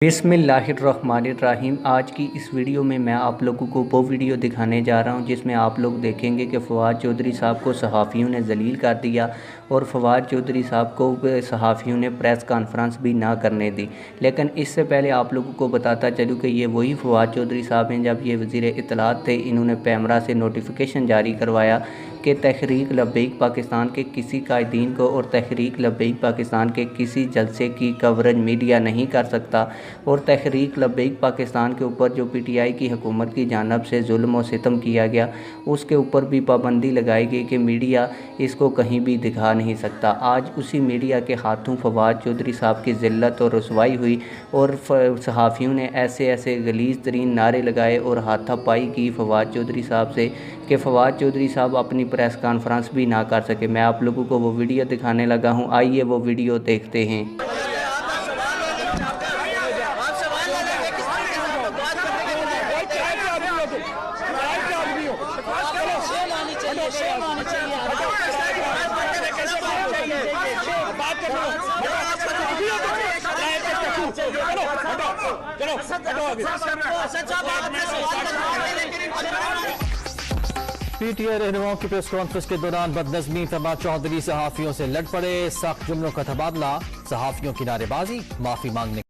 बिस्मिल्लाहिर्रहमानिर्रहीम। आज की इस वीडियो में मैं आप लोगों को वो वीडियो दिखाने जा रहा हूं जिसमें आप लोग देखेंगे कि फ़वाद चौधरी साहब को सहाफ़ियों ने जलील कर दिया और फ़वाद चौधरी साहब को सहाफ़ियों ने प्रेस कॉन्फ्रेंस भी ना करने दी। लेकिन इससे पहले आप लोगों को बताता चलूँ कि ये वही फ़वाद चौधरी साहब हैं जब ये वज़ीर इत्तलात थे। इन्होंने पैमरा से नोटिफिकेशन जारी करवाया कि तहरीक लब्बैक पाकिस्तान के किसी कायदीन को और तहरीक लब्बैक पाकिस्तान के किसी जलसे की कवरेज मीडिया नहीं कर सकता और तहरीक लब्बैक पाकिस्तान के ऊपर जो PTI की हुकूमत की जानिब से जुल्म और सितम किया गया उसके ऊपर भी पाबंदी लगाई गई कि मीडिया इसको कहीं भी दिखा नहीं सकता। आज उसी मीडिया के हाथों फ़वाद चौधरी साहब की ज़िल्लत और रुसवाई हुई और सहाफ़ियों ने ऐसे ऐसे गलीज़ तरीन नारे लगाए और हाथापाई की फ़वाद चौधरी साहब से कि फ़वाद चौधरी साहब अपनी प्रेस कॉन्फ्रेंस भी ना कर सके। मैं आप लोगों को वो वीडियो दिखाने लगा हूँ, आइए वो वीडियो देखते हैं। PTI रहनुमाओं की प्रेस कॉन्फ्रेंस के दौरान बदनज़मी फवाद चौधरी सहाफ़ियों से लड़ पड़े। सख्त जुमलों का तबादला, सहाफ़ियों की नारेबाजी, माफ़ी मांगने